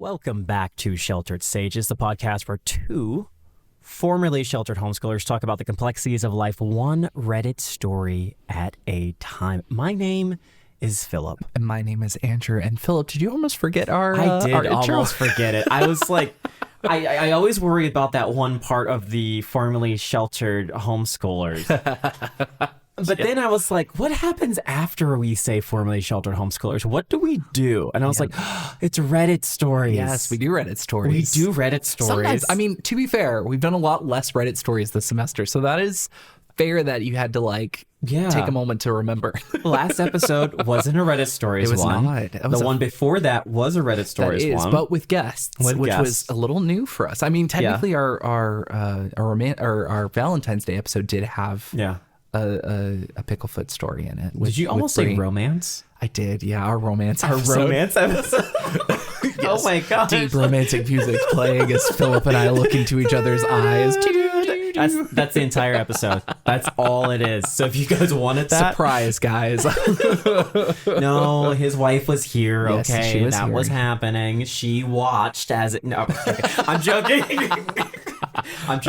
Welcome back to Sheltered Sages, the podcast where two formerly sheltered homeschoolers talk about the complexities of life, one Reddit story at a time. My name is Philip. And my name is Andrew. And Philip, did you almost forget our I did our intro? almost forget it. I was like, I always worry about that one part of the formerly sheltered homeschoolers. But then I was like, what happens after we say formerly sheltered homeschoolers? What do we do? And I was like, oh, it's Reddit stories. Yes, we do Reddit stories. We do Reddit stories. Sometimes, I mean, to be fair, we've done a lot less Reddit stories this semester. So that is fair that you had to take a moment to remember. Last episode wasn't a Reddit stories It was one. not. It was the one before that was a Reddit stories that is, one. but with guests, which was a little new for us. I mean, technically our Valentine's Day episode did have a Picklefoot story in it. Did you almost say romance? I did, yeah. Our romance romance episode. Yes. Oh my gosh. Deep romantic music playing as Philip and I look into each other's eyes. That's the entire episode. That's all it is. So if you guys wanted that, surprise, guys. No, his wife was here. Yes, okay, she was that here. was happening. She watched as it. No, okay. I'm joking. I'm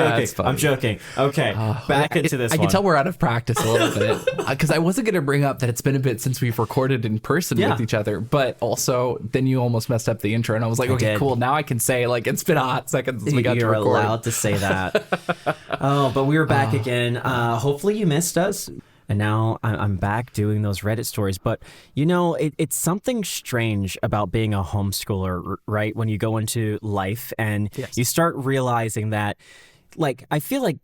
joking. Okay, back into this. I can tell we're out of practice a little bit because I wasn't going to bring up that it's been a bit since we've recorded in person with each other, but also then you almost messed up the intro, and I was like, okay, cool. Now I can say it's been a hot second since we got to record. You're allowed to say that. Oh, but we were back again. Hopefully you missed us. And now I'm back doing those Reddit stories. But, it's something strange about being a homeschooler, right? When you go into life and you start realizing that, I feel like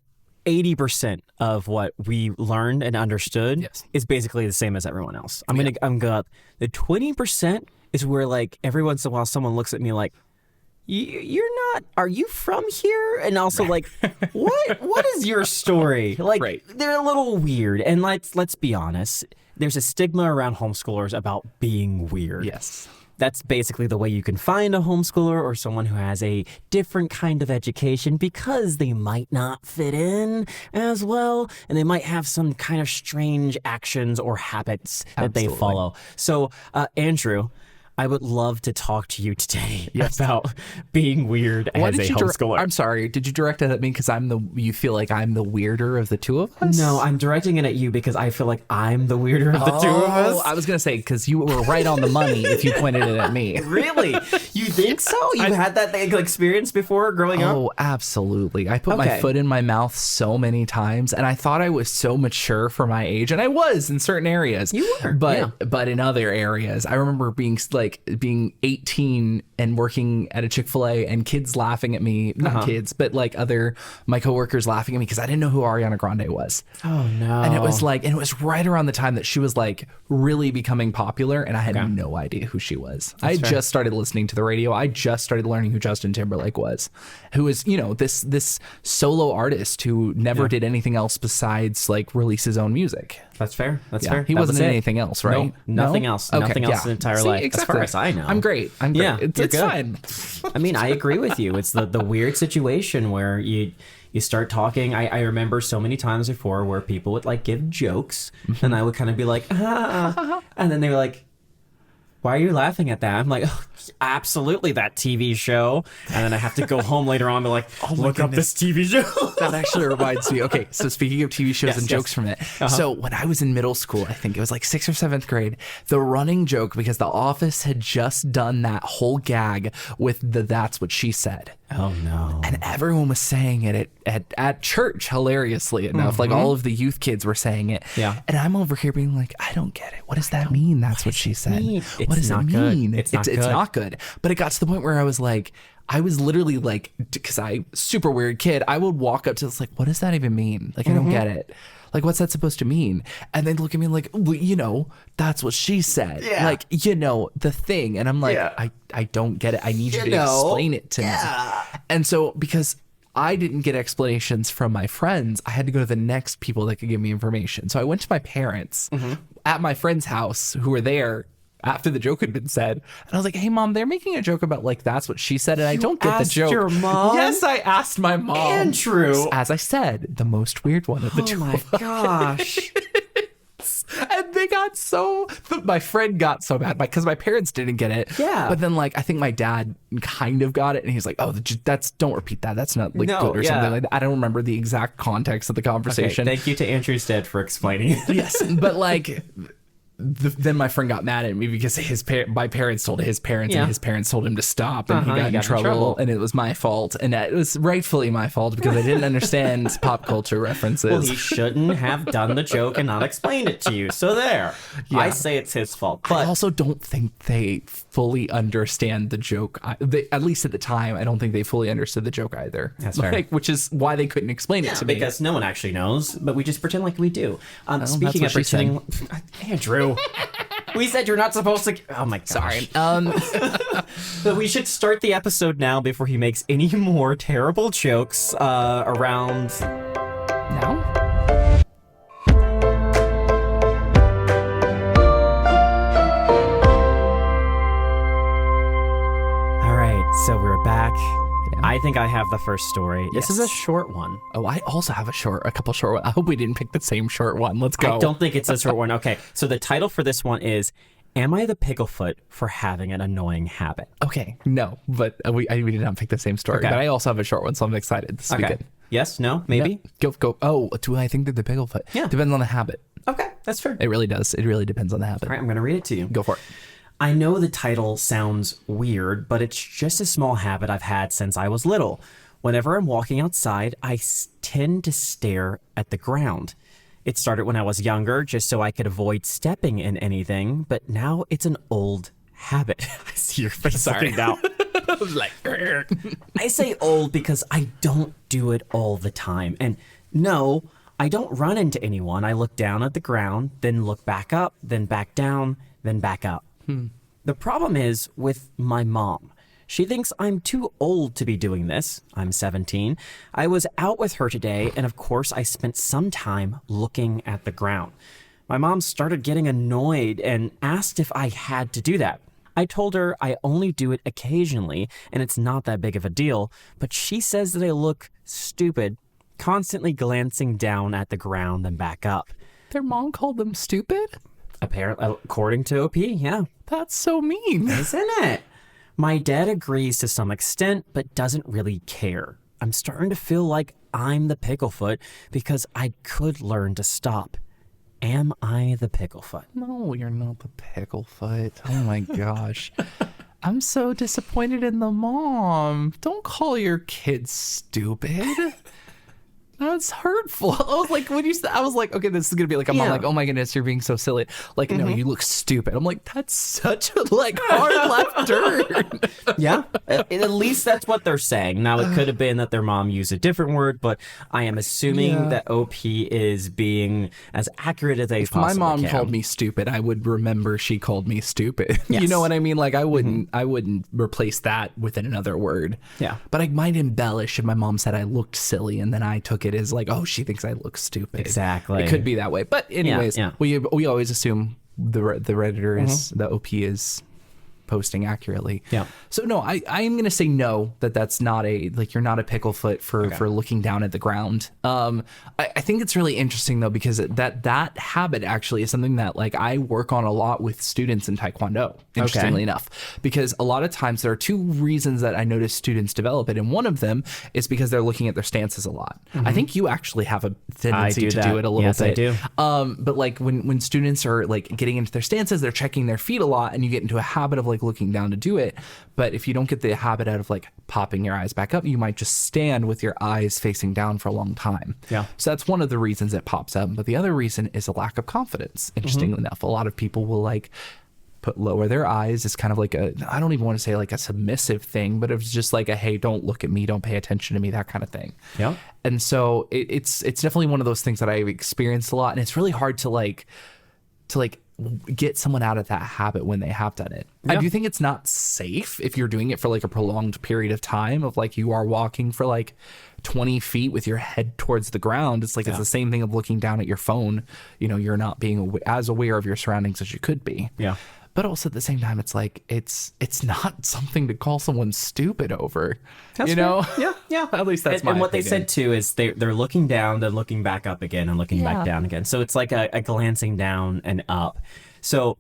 80% of what we learned and understood is basically the same as everyone else. I'm gonna the 20% is where every once in a while someone looks at me like, you're not, are you from here? And also what is your story? They're a little weird. And let's be honest, there's a stigma around homeschoolers about being weird. Yes. That's basically the way you can find a homeschooler or someone who has a different kind of education because they might not fit in as well. And they might have some kind of strange actions or habits that they follow. So, Andrew, I would love to talk to you today about being weird as a homeschooler. I'm sorry. Did you direct it at me because you feel like I'm the weirder of the two of us? No, I'm directing it at you because I feel like I'm the weirder of the two of us. I was going to say because you were right on the money if you pointed it at me. Really? You think so? You had that experience before growing up? Oh, absolutely. I put my foot in my mouth so many times, and I thought I was so mature for my age, and I was in certain areas. You were. But in other areas, I remember being 18 and working at a Chick-fil-A and kids laughing at me, not kids, but my coworkers laughing at me because I didn't know who Ariana Grande was. Oh no. And it was right around the time that she was really becoming popular, and I had no idea who she was. I just started listening to the radio. I just started learning who Justin Timberlake was, who is, this solo artist who never did anything else besides release his own music. That's fair. That's fair. He wasn't in anything else, right? No, nothing else. Okay, nothing else his entire life. Exactly. As far as I know. I'm great. Yeah, it's fine. I mean, I agree with you. It's the weird situation where you start talking. I remember so many times before where people would give jokes and I would kind of be like, and then they were like, why are you laughing at that? I'm like, oh, absolutely, that TV show. And then I have to go home later on and be like, look up this TV show. That actually reminds me. Okay, so speaking of TV shows and jokes from it. So when I was in middle school, I think it was 6th or 7th grade, the running joke, because The Office had just done that whole gag with the That's What She Said. Oh, no. And everyone was saying it at church, hilariously enough. All of the youth kids were saying it. Yeah. And I'm over here being like, I don't get it. What does that mean? That's what she said. What does it mean? It's not good. But it got to the point where I was literally because I'm a super weird kid, I would walk up to this what does that even mean? I don't get it. What's that supposed to mean? And they'd look at me well, that's what she said. Yeah. The thing. And I'm I don't get it. I need you to explain it to me. And so because I didn't get explanations from my friends, I had to go to the next people that could give me information. So I went to my parents at my friend's house who were there after the joke had been said. And I was like, hey, Mom, they're making a joke about that's what she said. And I don't get the joke. Your mom? Yes, I asked my mom. Andrew. As I said, the most weird one of the two. Oh my gosh. And they they got my friend got so mad because my parents didn't get it. Yeah. But then like I think my dad kind of got it, and he's like, "Oh, don't repeat that. That's not like good or something like that." I don't remember the exact context of the conversation. Okay, thank you to Andrew's dad for explaining it. Yes, but like. Then my friend got mad at me because my parents told his parents, and his parents told him to stop, and he got in trouble, and it was my fault, and it was rightfully my fault because I didn't understand pop culture references. Well, he shouldn't have done the joke and not explained it to you. So there, I say it's his fault. But I also don't think they fully understand the joke. At least at the time, I don't think they fully understood the joke either. That's fair. Which is why they couldn't explain it to me. Because no one actually knows, but we just pretend like we do. Speaking of pretending, Andrew. We said you're not supposed to. Oh my gosh. Sorry. But we should start the episode now before he makes any more terrible jokes around. Now? All right, so we're back. I think I have the first story. This is a short one. Oh, I also have a couple short ones. I hope we didn't pick the same short one. Let's go. I don't think it's a short one. Okay, so the title for this one is, "Am I the Picklefoot for having an annoying habit?" Okay, no, but we did not pick the same story. Okay. But I also have a short one, so I'm excited. This will be good. Yes? No? Maybe? Yeah. Go. Oh, do I think they're the Picklefoot? Yeah. Depends on the habit. Okay, that's fair. It really does. It really depends on the habit. All right, I'm going to read it to you. Go for it. I know the title sounds weird, but it's just a small habit I've had since I was little. Whenever I'm walking outside, I tend to stare at the ground. It started when I was younger, just so I could avoid stepping in anything, but now it's an old habit. I see your face looking now. I was like, I say old because I don't do it all the time. And no, I don't run into anyone. I look down at the ground, then look back up, then back down, then back up. The problem is with my mom. She thinks I'm too old to be doing this. I'm 17. I was out with her today, and of course I spent some time looking at the ground. My mom started getting annoyed and asked if I had to do that. I told her I only do it occasionally, and it's not that big of a deal, but she says that I look stupid, constantly glancing down at the ground and back up. their mom called them stupid? Apparently, according to OP, yeah. That's so mean. Isn't it? My dad agrees to some extent, but doesn't really care. I'm starting to feel like I'm the Picklefoot because I could learn to stop. Am I the Picklefoot? No, you're not the Picklefoot. Oh my gosh. I'm so disappointed in the mom. Don't call your kids stupid. That's hurtful. I was like, when you said, I was like, okay, this is gonna be like a mom, like, oh my goodness, you're being so silly. Like, no, you look stupid. I'm like, that's such a like hard left turn. Yeah, at least that's what they're saying. Now, it could have been that their mom used a different word, but I am assuming that OP is being as accurate as they possibly can. My mom called me stupid, I would remember she called me stupid. Yes. You know what I mean? Like, I wouldn't replace that with another word. Yeah. But I might embellish if my mom said I looked silly, and then I took it as like, oh, she thinks I look stupid. Exactly. It could be that way. But anyways, Yeah. we always assume the Redditor is, the OP is posting accurately. Yeah. So no, I am going to say no, that's not a, like, you're not a Picklefoot for looking down at the ground. I think it's really interesting though, because that habit actually is something that like I work on a lot with students in Taekwondo, interestingly enough, because a lot of times there are two reasons that I notice students develop it. And one of them is because they're looking at their stances a lot. I think you actually have a tendency to do it a little bit. Yes, I do. But like when students are like getting into their stances, they're checking their feet a lot, and you get into a habit of like looking down to do it. But if you don't get the habit out of like popping your eyes back up, you might just stand with your eyes facing down for a long time. Yeah. So that's one of the reasons it pops up. But the other reason is a lack of confidence. Interestingly enough, a lot of people will like lower their eyes. It's kind of like I don't even want to say like a submissive thing, but it's just like a, hey, don't look at me, don't pay attention to me, that kind of thing. Yeah. And so it's definitely one of those things that I've experienced a lot, and it's really hard to get someone out of that habit when they have done it. Yeah. I do think it's not safe if you're doing it for like a prolonged period of time of like you are walking for like 20 feet with your head towards the ground. It's like it's the same thing of looking down at your phone. You know, you're not being as aware of your surroundings as you could be. Yeah. But also at the same time, it's like it's not something to call someone stupid over. That's you know? fair. Yeah. At least that's my And what opinion. they said too is they're looking down, then looking back up again, and looking back down again. So it's like a glancing down and up. So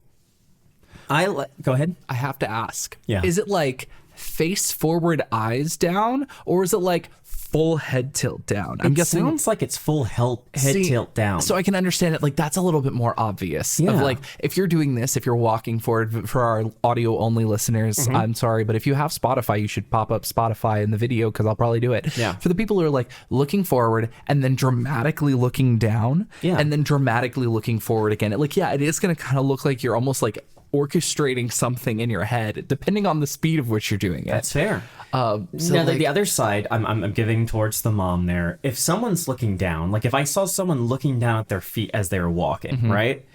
go ahead. I have to ask. Yeah. Is it like face forward, eyes down, or is it like full head tilt down? I'm guessing. Sounds like it's full head tilt down. So I can understand it. Like that's a little bit more obvious. Yeah. Of like if you're doing this, if you're walking forward, for our audio only listeners, I'm sorry, but if you have Spotify, you should pop up Spotify in the video because I'll probably do it. Yeah. For the people who are like looking forward and then dramatically looking down, Yeah. and then dramatically looking forward again. It is going to kind of look like you're almost like orchestrating something in your head, depending on the speed of which you're doing it. That's fair. So Now, like, the other side, I'm giving towards the mom there. If someone's looking down, like if I saw someone looking down at their feet as they were walking, right?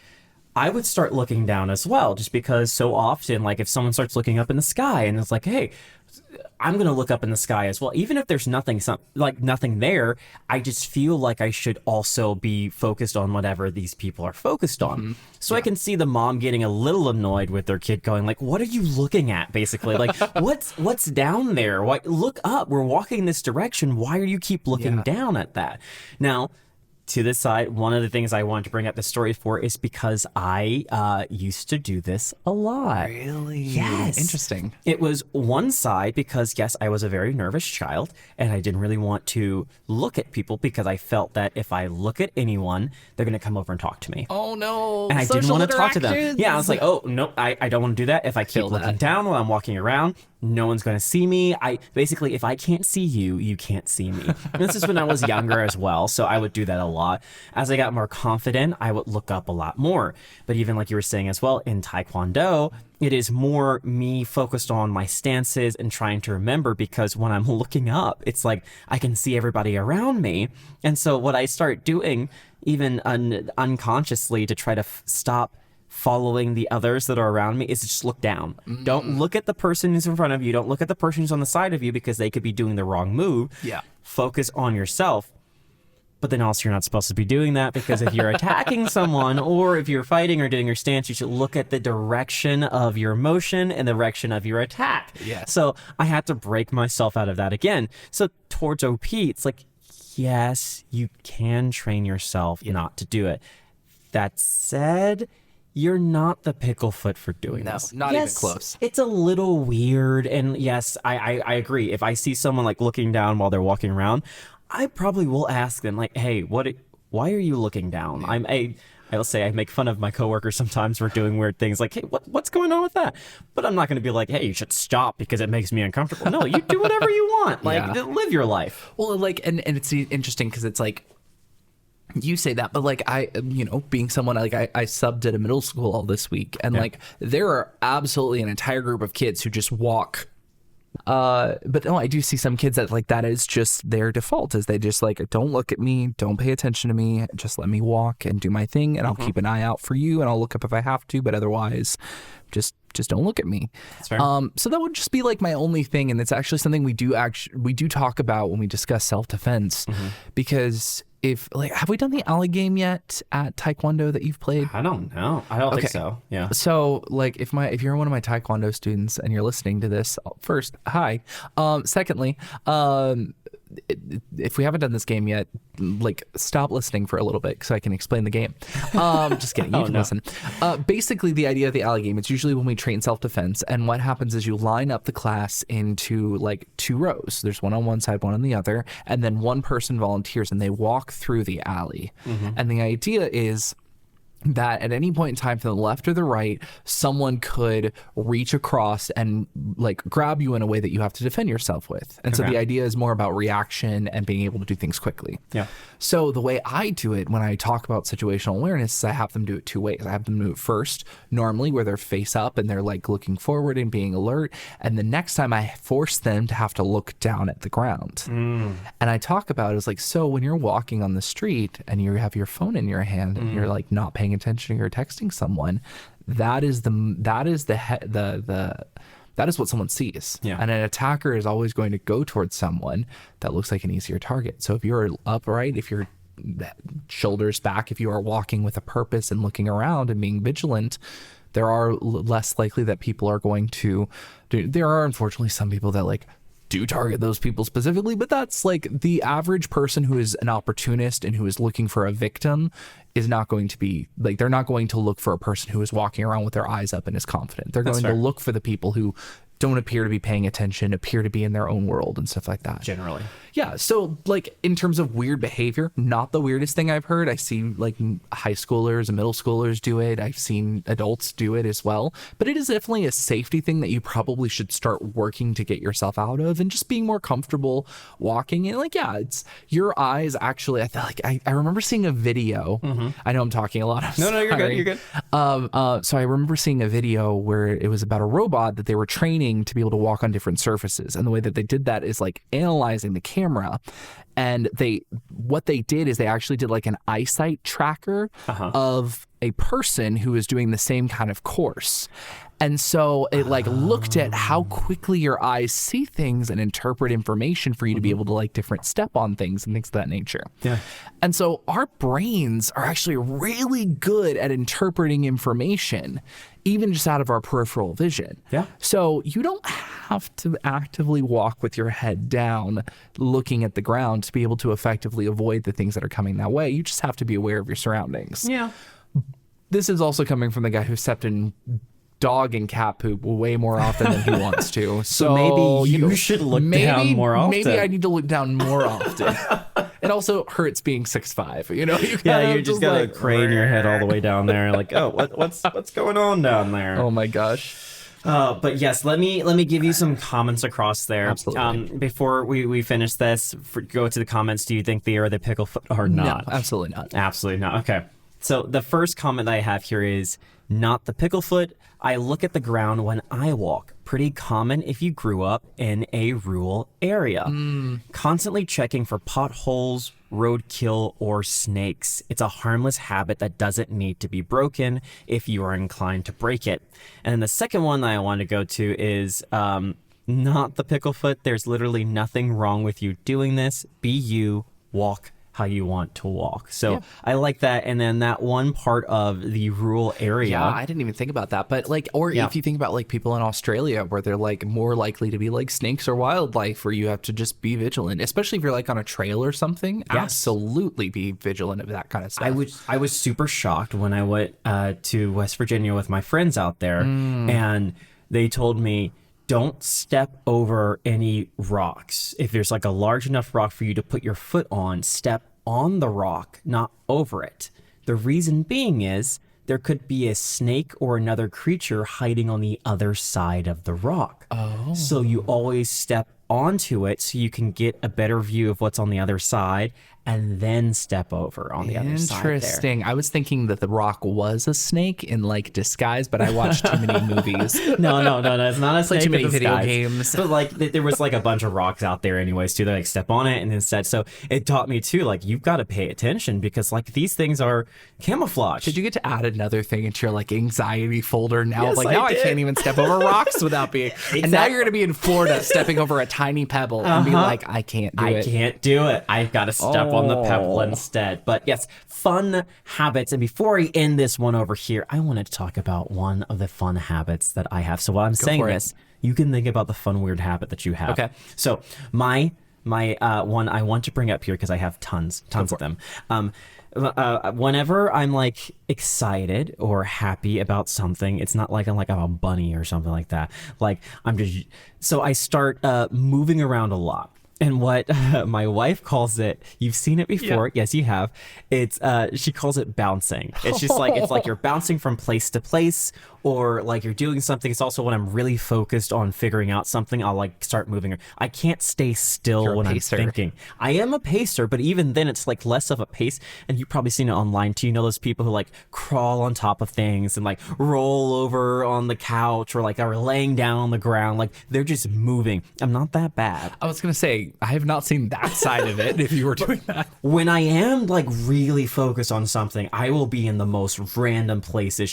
I would start looking down as well, just because so often, like if someone starts looking up in the sky and it's like, hey, I'm going to look up in the sky as well. Even if there's nothing there, I just feel like I should also be focused on whatever these people are focused on. So I can see the mom getting a little annoyed with their kid going like, what are you looking at? Basically, like what's down there? Why, look up. We're walking this direction. Why do you keep looking down at that? Now, to this side, one of the things I wanted to bring up the story for is because I used to do this a lot. really? Yes. Interesting. It was one side because, yes, I was a very nervous child and I didn't really want to look at people because I felt that if I look at anyone, they're going to come over and talk to me. Oh no. And I didn't Social want to talk to them. interactions. Yeah, I was like, oh, no, I don't want to do that. If I keep looking down while I'm walking around, no one's going to see me. Basically, if I can't see you, you can't see me. And this is when I was younger as well, so I would do that a lot. As I got more confident, I would look up a lot more. But even like you were saying as well, in Taekwondo, it is more me focused on my stances and trying to remember, because when I'm looking up, it's like I can see everybody around me. And so what I start doing, even unconsciously, to try to stop following the others that are around me, is just look down. Don't look at the person who's in front of you. Don't look at the person who's on the side of you, because they could be doing the wrong move. Yeah. Focus on yourself. But then also you're not supposed to be doing that, because if you're attacking someone or if you're fighting or doing your stance, you should look at the direction of your motion and the direction of your attack. Yes. So I had to break myself out of that again. So towards OP, it's like, yes, you can train yourself not to do it. That said, you're not the picklefoot for doing this. Not even close. It's a little weird. And yes, I agree. If I see someone like looking down while they're walking around, I probably will ask them like, hey, why are you looking down? I'll say I make fun of my coworkers sometimes for doing weird things like, hey, what's going on with that? But I'm not going to be like, hey, you should stop because it makes me uncomfortable. No, you do whatever you want. Like, live your life. Well, like, and it's interesting because it's like, you say that, but like being someone like I subbed at a middle school all this week, and like there are absolutely an entire group of kids who just walk. But no, I do see some kids that like that is just their default, is they just like, don't look at me, don't pay attention to me, just let me walk and do my thing, and I'll keep an eye out for you, and I'll look up if I have to, but otherwise, just don't look at me. That's fair. So that would just be like my only thing, and it's actually something we do talk about when we discuss self-defense, because have we done the alley game yet at Taekwondo that you've played? I don't know. I don't think so. Yeah. So like if you're one of my Taekwondo students and you're listening to this, first, hi. Secondly, if we haven't done this game yet, like stop listening for a little bit so I can explain the game. Just kidding. You can listen. Basically, the idea of the alley game, it's usually when we train self-defense, and what happens is you line up the class into like two rows. There's one on one side, one on the other, and then one person volunteers and they walk through the alley. And the idea is that at any point in time, from the left or the right, someone could reach across and like grab you in a way that you have to defend yourself with. And so the idea is more about reaction and being able to do things quickly. Yeah. So the way I do it when I talk about situational awareness is I have them do it two ways. I have them do it first, normally where they're face up and they're like looking forward and being alert. And the next time I force them to have to look down at the ground. And I talk about it as like, so when you're walking on the street and you have your phone in your hand and you're like not paying attention, you're texting someone, that is what someone sees. Yeah. And an attacker is always going to go towards someone that looks like an easier target. So if you're upright, if you're shoulders back, if you are walking with a purpose and looking around and being vigilant, There are less likely that people are going to do. There are unfortunately some people that like do target those people specifically, but that's like the average person who is an opportunist and who is looking for a victim is not going to be like, they're not going to look for a person who is walking around with their eyes up and is confident. They're going to look for the people who don't appear to be paying attention, appear to be in their own world and stuff like that. Generally. Yeah. So like in terms of weird behavior, not the weirdest thing I've heard. I see like high schoolers and middle schoolers do it. I've seen adults do it as well. But it is definitely a safety thing that you probably should start working to get yourself out of, and just being more comfortable walking. And like, yeah, it's your eyes actually. I feel like I remember seeing a video. I know I'm talking a lot. No, you're good. You're good. So I remember seeing a video where it was about a robot that they were training to be able to walk on different surfaces. And the way that they did that is like analyzing the camera. And what they did is they actually did like an eyesight tracker of a person who is doing the same kind of course. And so it like looked at how quickly your eyes see things and interpret information for you to be able to like different step on things and things of that nature. Yeah. And so our brains are actually really good at interpreting information, even just out of our peripheral vision. Yeah. So you don't have to actively walk with your head down, looking at the ground to be able to effectively avoid the things that are coming that way. You just have to be aware of your surroundings. Yeah. This is also coming from the guy who stepped in dog and cat poop way more often than he wants to. So maybe you should look down more often. Maybe I need to look down more often. It also hurts being 6'5". You know, you just gotta like, crane your head all the way down there, like, oh, what's going on down there? Oh my gosh. But yes, let me give you some comments across there. Absolutely. Before we finish this, go to the comments. Do you think they are the pickle foot or not? No, absolutely not. Absolutely not. Okay. So the first comment that I have here is not the pickle foot. I look at the ground when I walk. Pretty common if you grew up in a rural area. Constantly checking for potholes, roadkill, or snakes. It's a harmless habit that doesn't need to be broken if you are inclined to break it. And then the second one that I want to go to is not the pickle foot. There's literally nothing wrong with you doing this. Be you, walk how you want to walk. So I like that. And then that one part of the rural area. Yeah, I didn't even think about that. But like, or if you think about like people in Australia where they're like more likely to be like snakes or wildlife, where you have to just be vigilant, especially if you're like on a trail or something. Absolutely be vigilant of that kind of stuff. I was super shocked when I went to West Virginia with my friends out there, and they told me, don't step over any rocks. If there's like a large enough rock for you to put your foot on, step on the rock, not over it. The reason being is there could be a snake or another creature hiding on the other side of the rock. Oh. So you always step onto it so you can get a better view of what's on the other side, and then step over on the other side there. Interesting. I was thinking that the rock was a snake in like disguise, but I watched too many movies. No. It's not a snake. Too many video disguise. games. But like there was like a bunch of rocks out there anyways too. They like step on it and instead. So it taught me too, like you've got to pay attention because like these things are camouflage. Did you get to add another thing into your like anxiety folder now? Yes, like now I can't even step over rocks without being. Exactly. And now you're gonna be in Florida stepping over a tiny pebble and be like, I can't do it. I can't do it. I've got to step on the pebble instead. But yes, fun habits. And before I end this one over here, I wanted to talk about one of the fun habits that I have. So while I'm saying this, you can think about the fun, weird habit that you have. Okay. So my one I want to bring up here because I have tons of them. Whenever I'm like excited or happy about something, it's not like I'm a bunny or something like that. Like so I start moving around a lot. And what my wife calls it, you've seen it before. Yeah. Yes, you have. It's she calls it bouncing. It's just like it's like you're bouncing from place to place, or like you're doing something. It's also when I'm really focused on figuring out something, I'll like start moving. I can't stay still when I'm thinking. I am a pacer, but even then it's like less of a pace. And you've probably seen it online too. You know those people who like crawl on top of things and like roll over on the couch or like are laying down on the ground. Like they're just moving. I'm not that bad. I was gonna say I have not seen that side of it. If you were doing that, when I am like really focused on something, I will be in the most random places,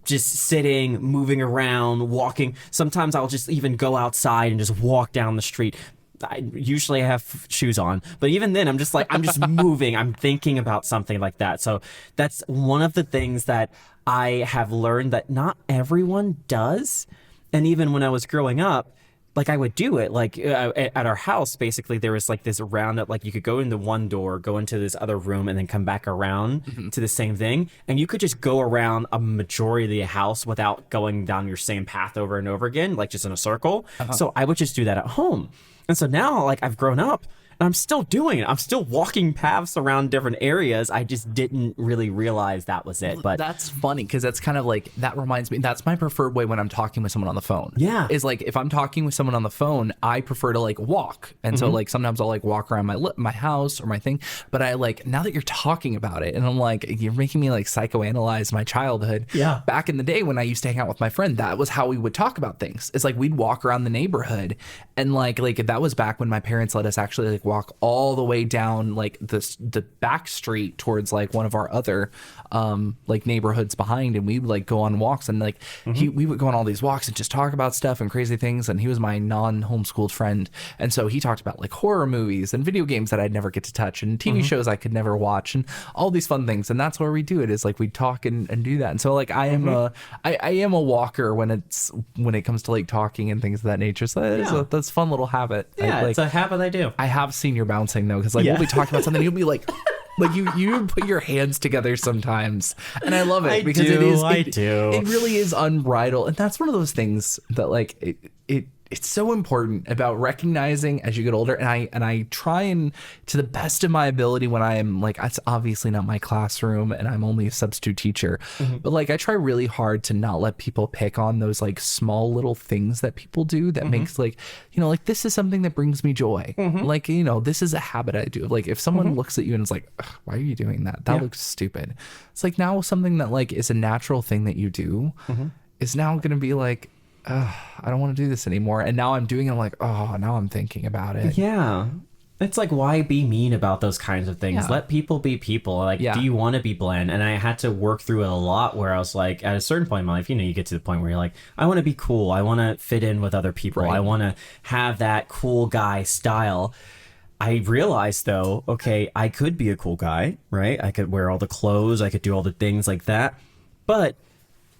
just sitting, moving around, walking. Sometimes I'll just even go outside and just walk down the street. I usually have shoes on, but even then I'm just moving. I'm thinking about something like that. So that's one of the things that I have learned that not everyone does. And even when I was growing up, like I would do it like at our house. Basically, there was like this round that like you could go into one door, go into this other room, and then come back around to the same thing. And you could just go around a majority of the house without going down your same path over and over again, like just in a circle. So I would just do that at home. And so now like I've grown up. And I'm still doing it. I'm still walking paths around different areas. I just didn't really realize that was it. But that's funny because that's kind of like, that reminds me, that's my preferred way when I'm talking with someone on the phone. Yeah. Is like, if I'm talking with someone on the phone, I prefer to like walk. And so like sometimes I'll like walk around my house or my thing. But I like, now that you're talking about it and I'm like, you're making me like psychoanalyze my childhood. Yeah. Back in the day when I used to hang out with my friend, that was how we would talk about things. It's like we'd walk around the neighborhood and like that was back when my parents let us actually like walk all the way down like the back street towards like one of our other like neighborhoods behind, and we would like go on walks and like we would go on all these walks and just talk about stuff and crazy things. And he was my non-homeschooled friend, and so he talked about like horror movies and video games that I'd never get to touch and TV shows I could never watch and all these fun things. And that's where we do it, is like we talk and do that. And so like I am a walker when it comes to like talking and things of that nature. So that's a fun little habit. yeah, it's a habit I do. I have seen your bouncing though, because like we'll be talking about something, you'll be like you put your hands together sometimes, and I love it because it really is unbridled. And that's one of those things that like it's so important about recognizing as you get older. And I try and, to the best of my ability, when I am like, it's obviously not my classroom and I'm only a substitute teacher, but like I try really hard to not let people pick on those like small little things that people do that makes like, you know, like this is something that brings me joy. Like, you know, this is a habit I do. Like if someone looks at you and is like, why are you doing that? That looks stupid. It's like now something that like is a natural thing that you do is now going to be like, I don't want to do this anymore. And now I'm doing it. I'm like, oh, now I'm thinking about it. Yeah. It's like, why be mean about those kinds of things? Let people be people. Like, do you want to be bland? And I had to work through it a lot where I was like, at a certain point in my life, you know, you get to the point where you're like, I want to be cool. I want to fit in with other people. I want to have that cool guy style. I realized though, okay, I could be a cool guy, right? I could wear all the clothes. I could do all the things like that. But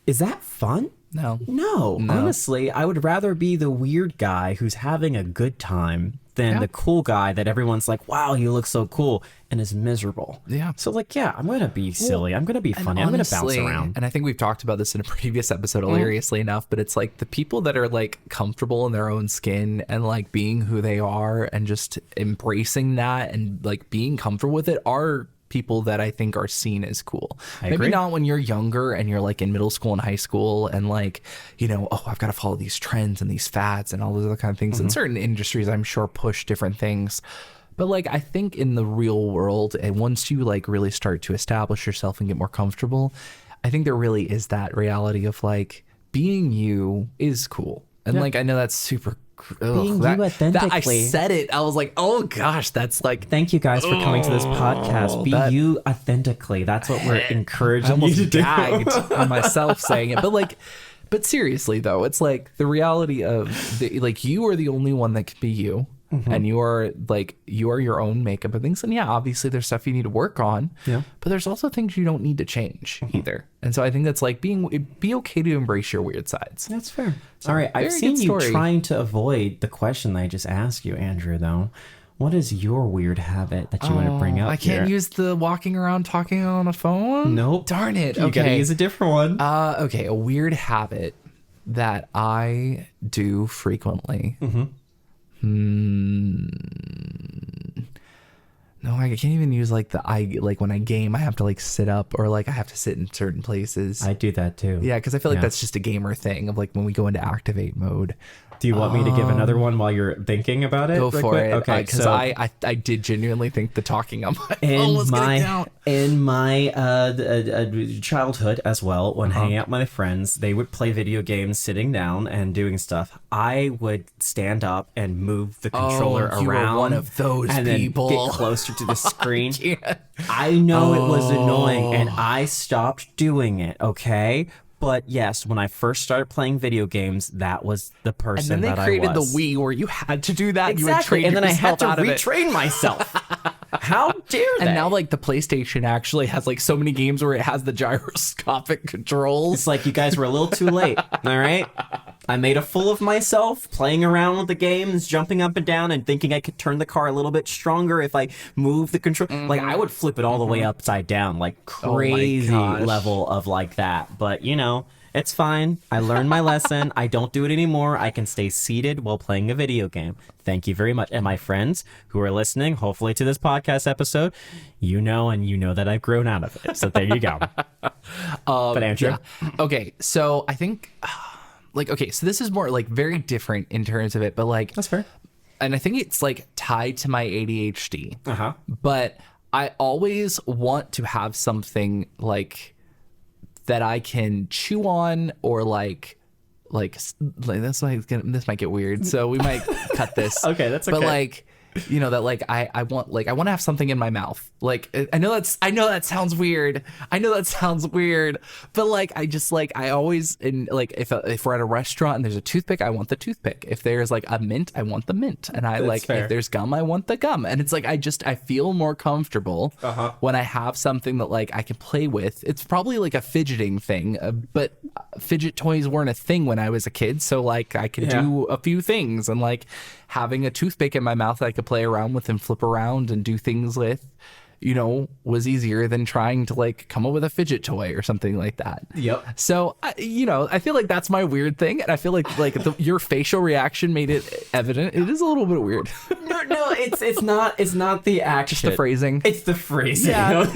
is that fun? No. Honestly, I would rather be the weird guy who's having a good time than the cool guy that everyone's like, wow, you look so cool, and is miserable. Yeah. So like, I'm going to be silly. I'm going to be funny. I'm going to bounce around. And I think we've talked about this in a previous episode, hilariously enough, but it's like the people that are like comfortable in their own skin and like being who they are and just embracing that and like being comfortable with it are people that I think are seen as cool. Maybe not when you're younger and you're like in middle school and high school and like, you know, oh, I've got to follow these trends and these fads and all those other kind of things. And certain industries, I'm sure, push different things. But like, I think in the real world, and once you like really start to establish yourself and get more comfortable, I think there really is that reality of like being you is cool. And like, I know that's super being you authentically. I said it. I was like, oh gosh, that's like. Thank you guys for coming to this podcast. Be you authentically. That's what we're encouraging you to gagged on myself saying it, but seriously though, it's like the reality of like you are the only one that can be you. And you are your own makeup and things. And yeah, obviously there's stuff you need to work on. Yeah. But there's also things you don't need to change either. And so I think that's like be okay to embrace your weird sides. That's fair. All right. I've seen you trying to avoid the question that I just asked you, Andrew, though. What is your weird habit that you want to bring up? I can't use the walking around talking on a phone? Nope. Darn it. You gotta use a different one. Okay. A weird habit that I do frequently. No, I can't even use like when I game, I have to like sit up or like I have to sit in certain places. I do that too. Yeah, because I feel like that's just a gamer thing of like when we go into activate mode. Do you want me to give another one while you're thinking about it? Go for it. Okay, because I did genuinely think the talking on my phone was going to count. In my childhood as well, when hanging out with my friends, they would play video games sitting down and doing stuff. I would stand up and move the controller around. Were one of those and people. Then get closer to the screen. I know it was annoying, and I stopped doing it, okay? But yes, when I first started playing video games, that was the person And then that they created I the was. Wii where you had to do that. Exactly. You would And then I had to out of it. retrain myself. How dare they? And now, like, the PlayStation actually has like so many games where it has the gyroscopic controls. It's like you guys were a little too late. All right. I made a fool of myself playing around with the games, jumping up and down and thinking I could turn the car a little bit stronger if I move the control. Like I would flip it all the way upside down, like crazy gosh. level of like that. But you know, it's fine. I learned my lesson. I don't do it anymore. I can stay seated while playing a video game. Thank you very much. And my friends who are listening, hopefully to this podcast episode, you know that I've grown out of it. So there you go. But Andrew. Yeah. Okay, so I think, so this is more like very different in terms of it, but like That's fair. and I think it's like tied to my ADHD. Uh-huh. But I always want to have something like that I can chew on or like this might get weird, so we might cut this. Okay, that's okay. But like, you know, that like I want to have something in my mouth. Like I know that sounds weird. But like I always if we're at a restaurant and there's a toothpick, I want the toothpick. If there's like a mint, I want the mint. And fair. if there's gum, I want the gum. And it's like I feel more comfortable when I have something that like I can play with. It's probably like a fidgeting thing, but fidget toys weren't a thing when I was a kid, so like I could do a few things, and like having a toothpick in my mouth that I could play around with and flip around and do things with, you know, was easier than trying to like come up with a fidget toy or something like that. Yep. So, I feel like that's my weird thing. And I feel like your facial reaction made it evident. It is a little bit weird. No, it's not the action. Just the phrasing. It's the phrasing. Yeah.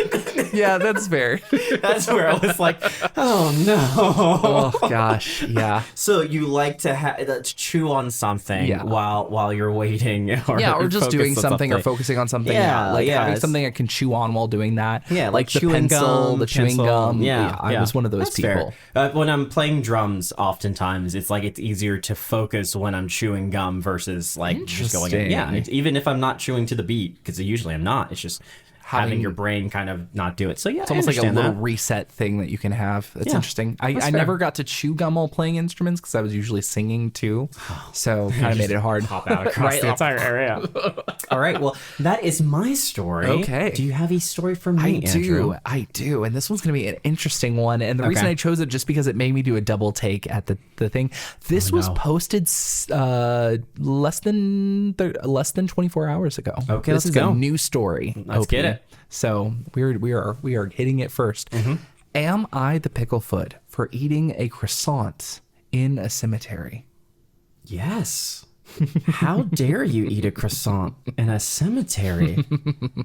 Yeah, that's fair. That's where I was like, oh no. Oh gosh. Yeah. So you like to chew on something while you're waiting, or just doing focus on something or focing on something. Having something I can chew on while doing that. Yeah, like the chewing pencil, gum, the chewing gum. Yeah, I was one of those That's people. fair. When I'm playing drums, oftentimes it's like it's easier to focus when I'm chewing gum versus like just going. Even if I'm not chewing to the beat, because usually I'm not. It's just having your brain kind of not do it. So yeah, it's almost like a little reset thing that you can have. It's interesting. I never got to chew gum while playing instruments because I was usually singing too, so kind of made it hard. Pop out across the entire area. All right, well that is my story. Okay, do you have a story for me, Andrew? I do, and this one's gonna be an interesting one. And the reason I chose it just because it made me do a double take at the thing. This was posted less than 24 hours ago. Okay, this let's is go. a new story. Let's get it. So we are hitting it first. Am I the picklefoot for eating a croissant in a cemetery? Yes. How dare you eat a croissant in a cemetery?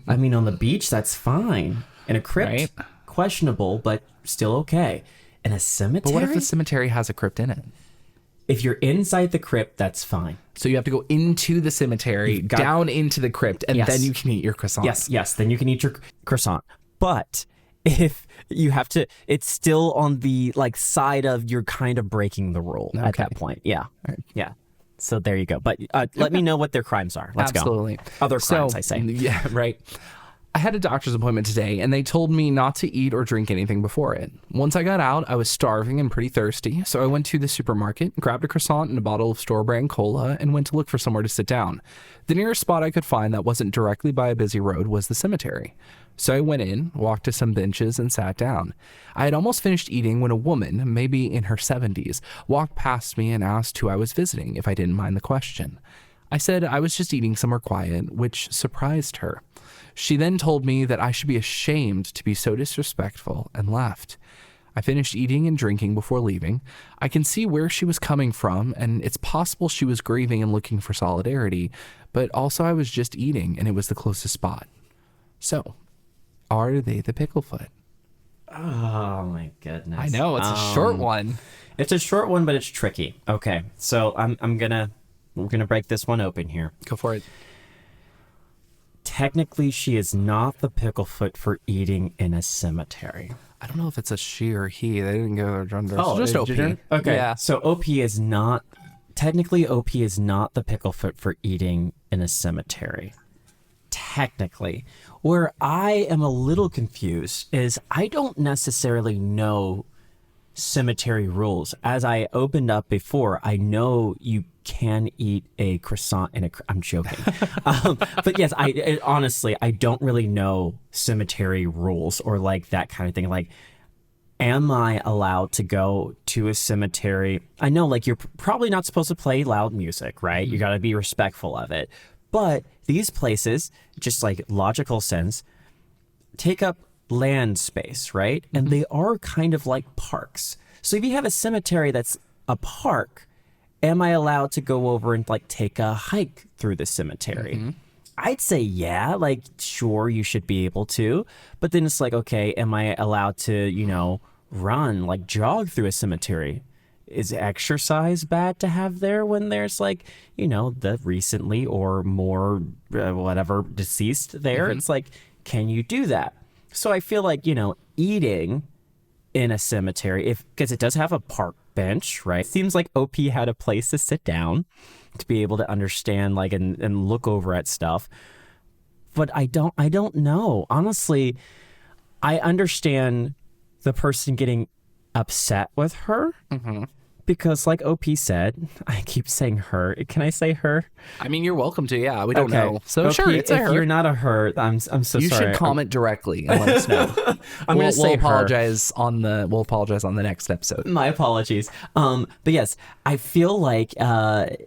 I mean, on the beach, that's fine. In a crypt, questionable, but still okay. In a cemetery? But what if the cemetery has a crypt in it? If you're inside the crypt, that's fine. So you have to go into the cemetery, down into the crypt, and then you can eat your croissant. Yes, then you can eat your croissant. But if you have to, it's still on the like side of you're kind of breaking the rule at that point. Yeah. Yeah. So there you go. But let me know what their crimes are. Let's Absolutely. go. Other crimes, I say. Yeah, right. I had a doctor's appointment today, and they told me not to eat or drink anything before it. Once I got out, I was starving and pretty thirsty, so I went to the supermarket, grabbed a croissant and a bottle of store-brand cola, and went to look for somewhere to sit down. The nearest spot I could find that wasn't directly by a busy road was the cemetery. So I went in, walked to some benches, and sat down. I had almost finished eating when a woman, maybe in her 70s, walked past me and asked who I was visiting, if I didn't mind the question. I said I was just eating somewhere quiet, which surprised her. She then told me that I should be ashamed to be so disrespectful and left. I finished eating and drinking before leaving. I can see where she was coming from, and it's possible she was grieving and looking for solidarity, but also I was just eating and it was the closest spot. So, are they the picklefoot? Oh my goodness. I know, it's a short one. It's a short one, but it's tricky. Okay, so we're gonna break this one open here. Go for it. Technically, she is not the picklefoot for eating in a cemetery. I don't know if it's a she or he. They didn't go their gender. Oh, just OP. Gender? Okay. Yeah. So OP is not the picklefoot for eating in a cemetery. Technically. Where I am a little confused is I don't necessarily know cemetery rules. As I opened up before, I know you can eat a croissant in I'm joking. But yes, honestly, I don't really know cemetery rules or like that kind of thing. Like, am I allowed to go to a cemetery? I know like you're probably not supposed to play loud music, right? You got to be respectful of it. But these places, just like logical sense, take up land space, right? And they are kind of like parks. So if you have a cemetery that's a park, am I allowed to go over and like take a hike through the cemetery? I'd say yeah, like sure you should be able to, but then it's like, okay, am I allowed to, run, like jog through a cemetery? Is exercise bad to have there when there's like, the recently or more whatever deceased there? It's like, can you do that? So I feel like, eating in a cemetery, because it does have a park bench, right? Seems like OP had a place to sit down to be able to understand like and look over at stuff. But I don't know. Honestly, I understand the person getting upset with her. Because like OP said, I keep saying her. Can I say her? I mean, you're welcome to. Yeah, we don't know. So OP, sure, it's a her. If you're not a her, I'm so sorry. You should comment directly and let us know. We'll apologize on the next episode. My apologies. But yes, I feel like I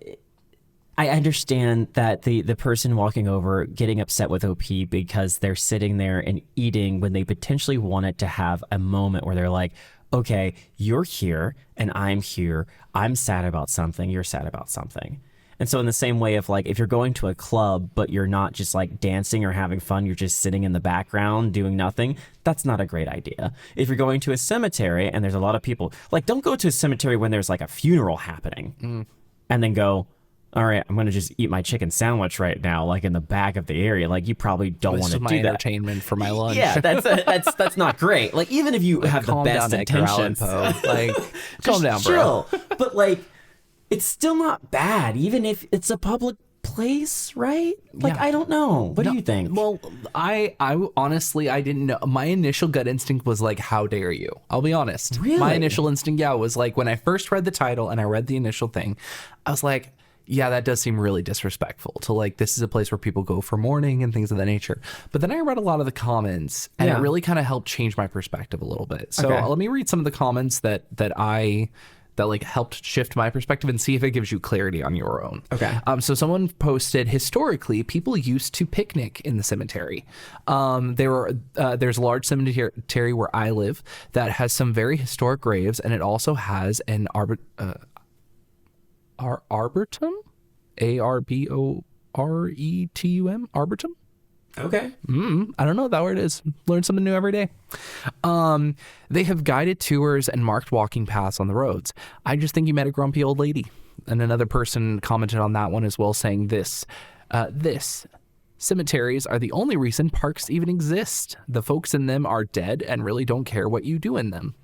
understand that the person walking over getting upset with OP because they're sitting there and eating when they potentially wanted to have a moment where they're like, okay, you're here and I'm here. I'm sad about something. You're sad about something. And so in the same way of like, if you're going to a club, but you're not just like dancing or having fun, you're just sitting in the background doing nothing, that's not a great idea. If you're going to a cemetery and there's a lot of people, like don't go to a cemetery when there's like a funeral happening and then go, all right, I'm going to just eat my chicken sandwich right now, like in the back of the area. Like you probably don't want to do that. My entertainment for my lunch. Yeah, that's not great. Like even if you have the best intentions, like calm down, bro. But like, it's still not bad, even if it's a public place, right? Like I don't know. What do you think? Well, I honestly I didn't know. My initial gut instinct was like, how dare you? I'll be honest. Really? My initial instinct, was like when I first read the title and I read the initial thing, I was like, yeah, that does seem really disrespectful to like, this is a place where people go for mourning and things of that nature. But then I read a lot of the comments and it really kind of helped change my perspective a little bit. So let me read some of the comments that like helped shift my perspective and see if it gives you clarity on your own. Okay. So someone posted, historically, people used to picnic in the cemetery. There's a large cemetery where I live that has some very historic graves, and it also has an arboretum, ARBORETUM, arboretum. Okay. I don't know what that word is. Learn something new every day. They have guided tours and marked walking paths on the roads. I just think you met a grumpy old lady. And another person commented on that one as well, saying this cemeteries are the only reason parks even exist. The folks in them are dead and really don't care what you do in them.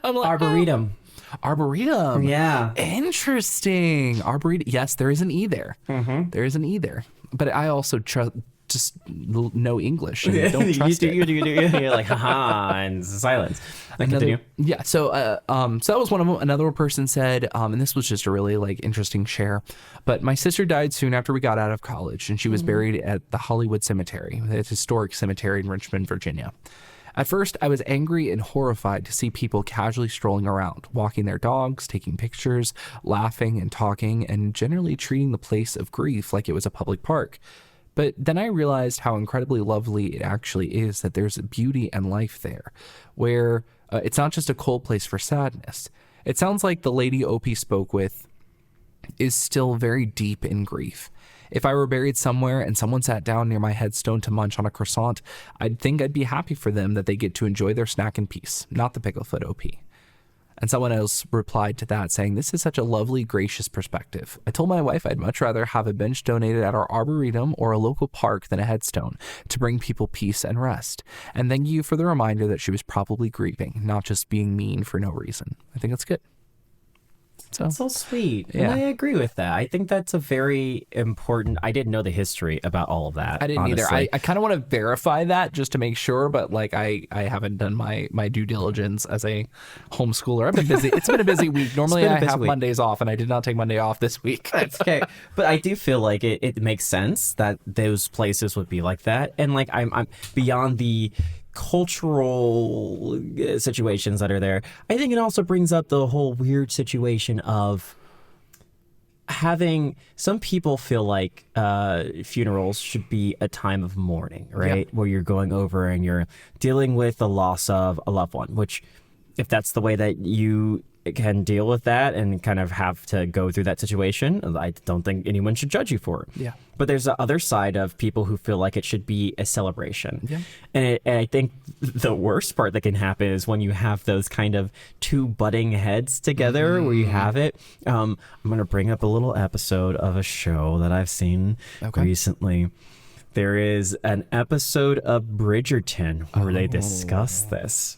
I'm like, Arboretum. Arboretum. Yeah. Interesting. Arboretum. Yes, there is an E there. There is an E there. But I also just know English and don't trust it. You're like, haha, and silence. Continue. Yeah. So that was one of them. Another person said, and this was just a really like interesting share, but my sister died soon after we got out of college, and she was buried at the Hollywood Cemetery, a historic cemetery in Richmond, Virginia. At first, I was angry and horrified to see people casually strolling around, walking their dogs, taking pictures, laughing and talking, and generally treating the place of grief like it was a public park. But then I realized how incredibly lovely it actually is, that there's beauty and life there, where it's not just a cold place for sadness. It sounds like the lady OP spoke with is still very deep in grief. If I were buried somewhere and someone sat down near my headstone to munch on a croissant, I'd think I'd be happy for them that they get to enjoy their snack in peace, not the picklefoot OP. And someone else replied to that saying, this is such a lovely, gracious perspective. I told my wife I'd much rather have a bench donated at our arboretum or a local park than a headstone to bring people peace and rest. And thank you for the reminder that she was probably grieving, not just being mean for no reason. I think that's good. That's so sweet. Yeah. And I agree with that. I think that's a very important. I didn't know the history about all of that. I didn't honestly. either. I kind of want to verify that just to make sure, but like I haven't done my due diligence as a homeschooler. I've been busy. It's been a busy week. Normally I have Mondays off, and I did not take Monday off this week. That's okay. But I do feel like it makes sense that those places would be like that. And like I'm beyond the cultural situations that are there. I think it also brings up the whole weird situation of having some people feel like funerals should be a time of mourning, right? Where you're going over and you're dealing with the loss of a loved one, which if that's the way that you can deal with that and kind of have to go through that situation, I don't think anyone should judge you for it. Yeah. But there's the other side of people who feel like it should be a celebration. Yeah. And I think the worst part that can happen is when you have those kind of two butting heads together where you have it. I'm going to bring up a little episode of a show that I've seen recently. There is an episode of Bridgerton where they discuss this.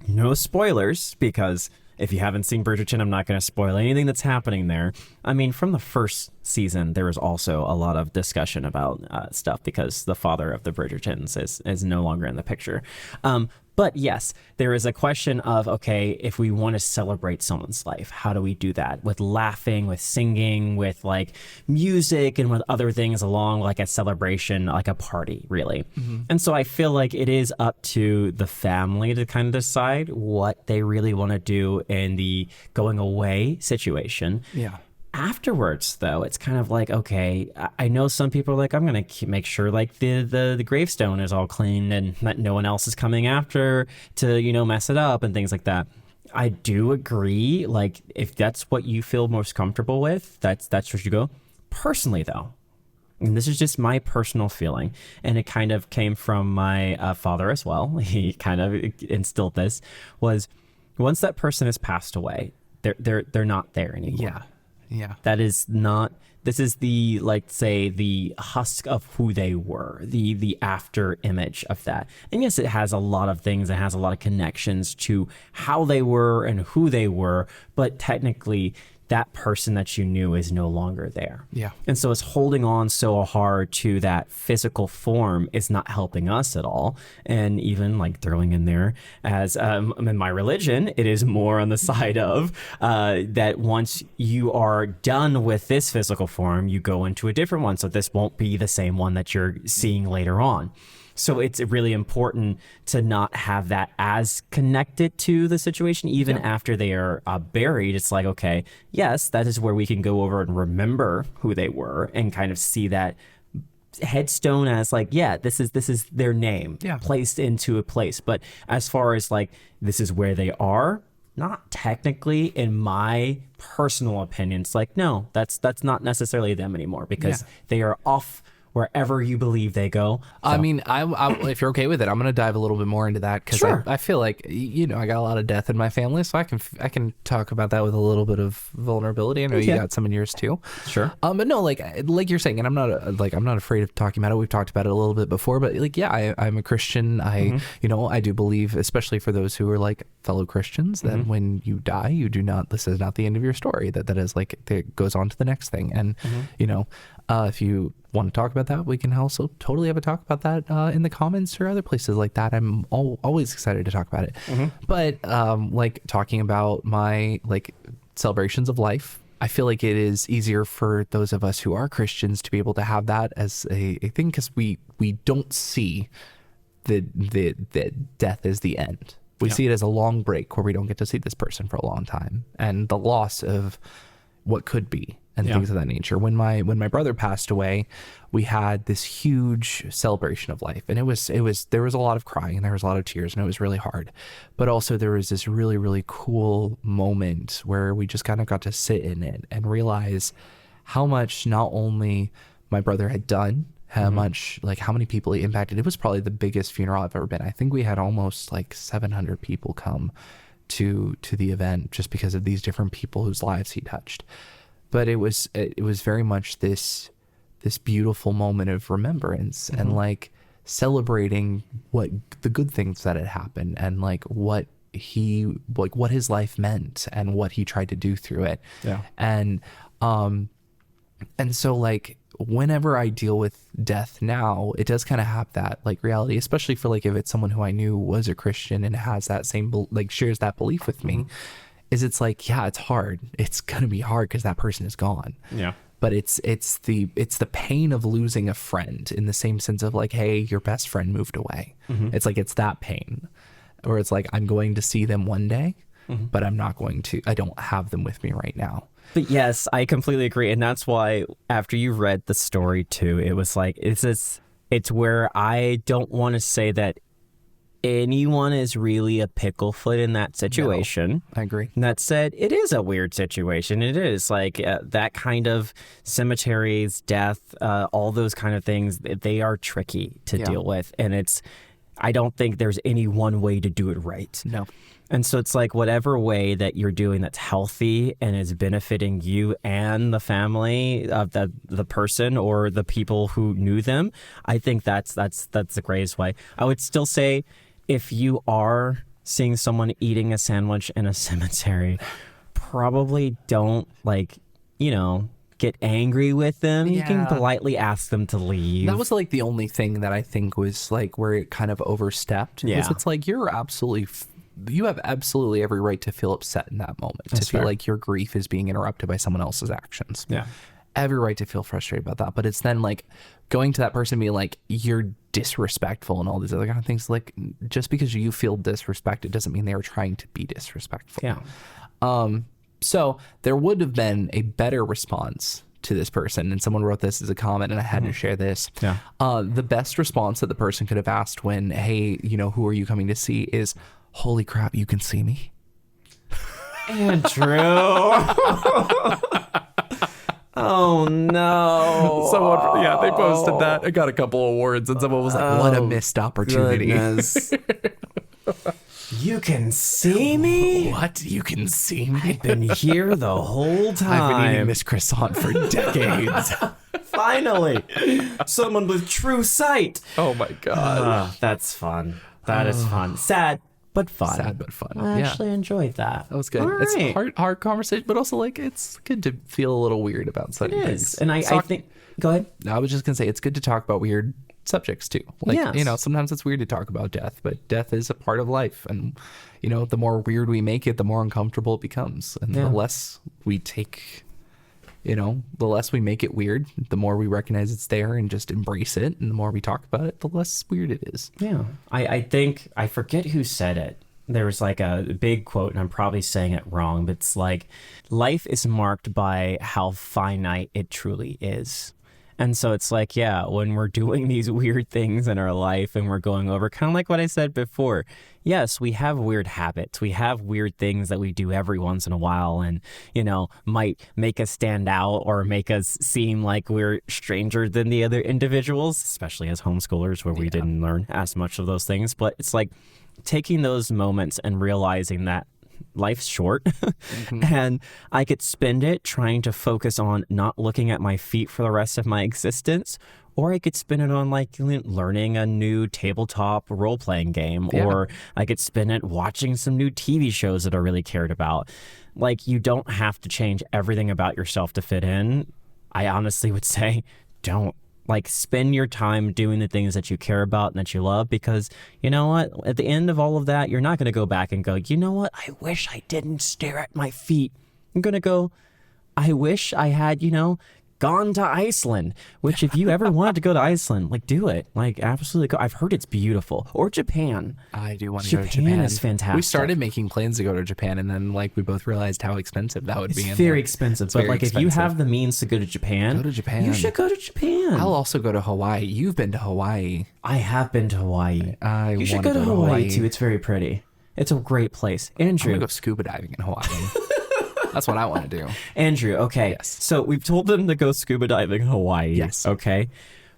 No spoilers, because if you haven't seen Bridgerton, I'm not going to spoil anything that's happening there. I mean, from the first season, there was also a lot of discussion about stuff because the father of the Bridgertons is no longer in the picture. But yes, there is a question of, okay, if we want to celebrate someone's life, how do we do that? With laughing, with singing, with like music, and with other things along like a celebration, like a party, really. And so I feel like it is up to the family to kind of decide what they really want to do in the going away situation. Yeah. Afterwards, though, it's kind of like, okay, I know some people are like, I'm going to make sure like the gravestone is all clean and that no one else is coming after to, you know, mess it up and things like that. I do agree. Like, if that's what you feel most comfortable with, that's where you go. Personally, though, and this is just my personal feeling, and it kind of came from my father as well. He kind of instilled this, was once that person has passed away, they're not there anymore. Yeah. Yeah. That is not, this is the, like, say, the husk of who they were, the after image of that. And yes, it has a lot of things. It has a lot of connections to how they were and who they were. But technically, that person that you knew is no longer there. Yeah. And so it's holding on so hard to that physical form is not helping us at all. And even like throwing in there as in my religion, it is more on the side of that once you are done with this physical form, you go into a different one. So this won't be the same one that you're seeing later on. So it's really important to not have that as connected to the situation, even after they are buried. It's like, okay, yes, that is where we can go over and remember who they were and kind of see that headstone as like, yeah, this is their name placed into a place. But as far as like, this is where they are, not technically, in my personal opinion, it's like, no, that's not necessarily them anymore because they are off wherever you believe they go. So. I mean, I if you're okay with it, I'm going to dive a little bit more into that because I feel like, you know, I got a lot of death in my family, so I can talk about that with a little bit of vulnerability. I know you got some in yours too. Sure. But no, like you're saying, and I'm not afraid of talking about it. We've talked about it a little bit before, but like, I'm a Christian. You know, I do believe, especially for those who are like fellow Christians, that when you die, you do not, this is not the end of your story. That is like, it goes on to the next thing. And, you know, if you want to talk about that, we can also totally have a talk about that in the comments or other places like that. I'm always excited to talk about it. But like talking about my like celebrations of life, I feel like it is easier for those of us who are Christians to be able to have that as a thing because we don't see the death as the end. We see it as a long break where we don't get to see this person for a long time and the loss of what could be. And things of that nature. When my brother passed away, we had this huge celebration of life, and there was a lot of crying, and there was a lot of tears, and it was really hard. But also there was this really, really cool moment where we just kind of got to sit in it and realize how much not only my brother had done, how much, like how many people he impacted. It was probably the biggest funeral I've ever been. I think we had almost like 700 people come to the event just because of these different people whose lives he touched. But it was very much this beautiful moment of remembrance and like celebrating what the good things that had happened and like what what his life meant and what he tried to do through it. Yeah. And so like whenever I deal with death now, it does kind of have that like reality, especially for like if it's someone who I knew was a Christian and has that same like shares that belief with me, is it's like, yeah, it's hard. It's gonna be hard because that person is gone. Yeah. But it's the pain of losing a friend in the same sense of like, hey, your best friend moved away. It's like it's that pain, or it's like I'm going to see them one day, but I don't have them with me right now. But yes, I completely agree. And that's why after you read the story too, it was like, it's where I don't want to say that anyone is really a picklefoot in that situation. No, I agree. And that said, it is a weird situation. It is like that kind of cemeteries, death, all those kind of things, they are tricky to deal with. And I don't think there's any one way to do it right. No. And so it's like whatever way that you're doing that's healthy and is benefiting you and the family of the person or the people who knew them, I think that's the greatest way. I would still say if you are seeing someone eating a sandwich in a cemetery, probably don't get angry with them. Yeah. You can politely ask them to leave. That was like the only thing that I think was like where it kind of overstepped. Yeah. It's like you have absolutely every right to feel upset in that moment, That's to feel fair. like your grief is being interrupted by someone else's actions. Yeah. Every right to feel frustrated about that. But it's then like going to that person and being like, you're disrespectful and all these other kind of things. Like just because you feel disrespected doesn't mean they were trying to be disrespectful. Yeah. So there would have been a better response to this person, and someone wrote this as a comment and I had to share this. Yeah. The best response that the person could have asked when, hey, who are you coming to see, is, holy crap, you can see me? Andrew. Oh no. Someone, they posted that. I got a couple awards and someone was like, what a missed opportunity. Goodness. You can see me? What? You can see me? I've been here the whole time. I've been eating this croissant for decades. Finally. Someone with true sight. Oh my God. That's fun. That is fun. Sad, but fun. Sad but fun. I actually enjoyed that. That was good. All It's right. hard conversation, but also like it's good to feel a little weird about certain It things. is. And I think, go ahead. I was just gonna say it's good to talk about weird subjects too. Like Yes. sometimes it's weird to talk about death, but death is a part of life, and the more weird we make it, the more uncomfortable it becomes, and the less we take. The less we make it weird, the more we recognize it's there and just embrace it. And the more we talk about it, the less weird it is. Yeah. I think, I forget who said it. There was like a big quote, and I'm probably saying it wrong, but it's like, life is marked by how finite it truly is. And so it's like, yeah, when we're doing these weird things in our life and we're going over, kind of like what I said before, yes, we have weird habits. We have weird things that we do every once in a while and, might make us stand out or make us seem like we're stranger than the other individuals, especially as homeschoolers where we didn't learn as much of those things. But it's like taking those moments and realizing that life's short and I could spend it trying to focus on not looking at my feet for the rest of my existence, or I could spend it on like learning a new tabletop role-playing game, or I could spend it watching some new TV shows that I really cared about. Like, you don't have to change everything about yourself to fit in. I honestly would say don't. Like, spend your time doing the things that you care about and that you love, because you know what? At the end of all of that, you're not going to go back and go, you know what? I wish I didn't stare at my feet. I'm going to go, I wish I had, gone to Iceland, which if you ever wanted to go to Iceland, like, do it. Like, absolutely go. I've heard it's beautiful. Or Japan. I do want to go to Japan Japan. is fantastic. We started making plans to go to Japan, and then like we both realized how expensive that would be. It's very expensive, but like if you have the means to go to Japan, Go to Japan. You should go to Japan. I'll also go to Hawaii. You've been to Hawaii. I have been to Hawaii. You should go to Hawaii too. It's very pretty. It's a great place. I'm Andrew. gonna go scuba diving in Hawaii. That's what I want to do. Andrew, okay. Yes. So we've told them to go scuba diving in Hawaii. Yes. Okay.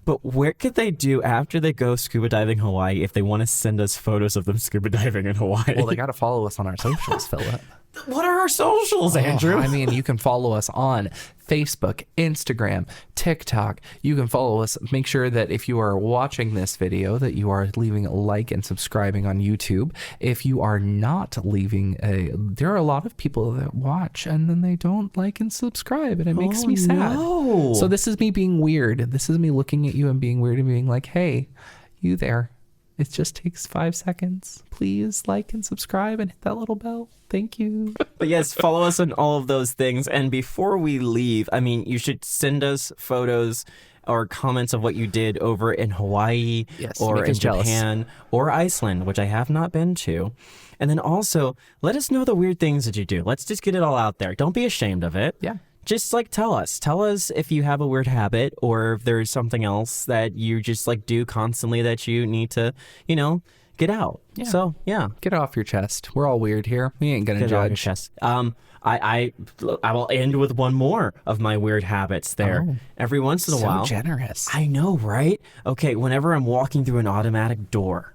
But where could they do after they go scuba diving Hawaii if they want to send us photos of them scuba diving in Hawaii? Well, they got to follow us on our socials, Philip. What are our socials, Andrew? I mean, you can follow us on Facebook, Instagram, TikTok. You can follow us. Make sure that if you are watching this video, that you are leaving a like and subscribing on YouTube. If you are not leaving there are a lot of people that watch and then they don't like and subscribe, and it makes me sad. No. So this is me being weird. This is me looking at you and being weird and being like, hey, you there. It just takes 5 seconds. Please like and subscribe and hit that little bell. Thank you. But yes, follow us on all of those things. And before we leave, I mean, you should send us photos or comments of what you did over in Hawaii or in Japan or Iceland, which I have not been to. And then also, let us know the weird things that you do. Let's just get it all out there. Don't be ashamed of it. Yeah. Just like tell us if you have a weird habit or if there's something else that you just like do constantly that you need to, get out. Yeah. So yeah, get it off your chest. We're all weird here. We ain't gonna get it off your judge. chest. I will end with one more of my weird habits there. Oh, Every once in a while. So generous. I know, right? Okay, whenever I'm walking through an automatic door.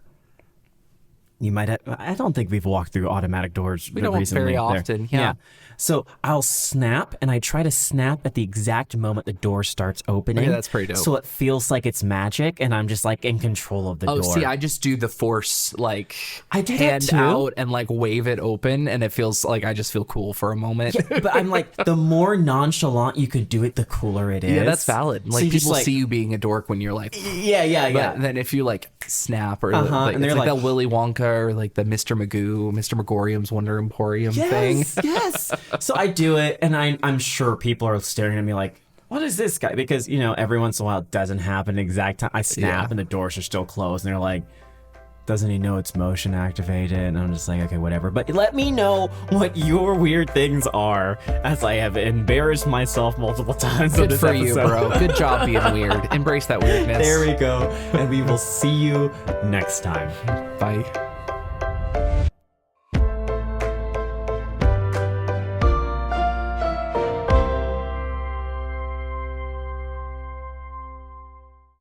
You might have, I don't think we've walked through automatic doors We don't recently. very often. Yeah. So I'll snap, and I try to snap at the exact moment the door starts opening. Okay, that's pretty dope. So it feels like it's magic, and I'm just like in control of the door. Oh, see, I just do the force, like, I do that hand too. out and like wave it open, and it feels like I just feel cool for a moment. But I'm like, the more nonchalant you can do it, the cooler it is. Yeah, that's valid. So Like, you just, people see you being a dork when you're like, yeah. But then if you like snap or like, and it's they're like like- that Willy Wonka or like the Mr. Magoo, Mr. Megorium's Wonder Emporium thing. Yes. So I do it, and I'm sure people are staring at me like, what is this guy? Because, every once in a while it doesn't happen exact time. I snap and the doors are still closed, and they're like, doesn't he know it's motion activated? And I'm just like, okay, whatever. But let me know what your weird things are, as I have embarrassed myself multiple times. Good for you, bro. Good job being weird. Embrace that weirdness. There we go. And we will see you next time. Bye.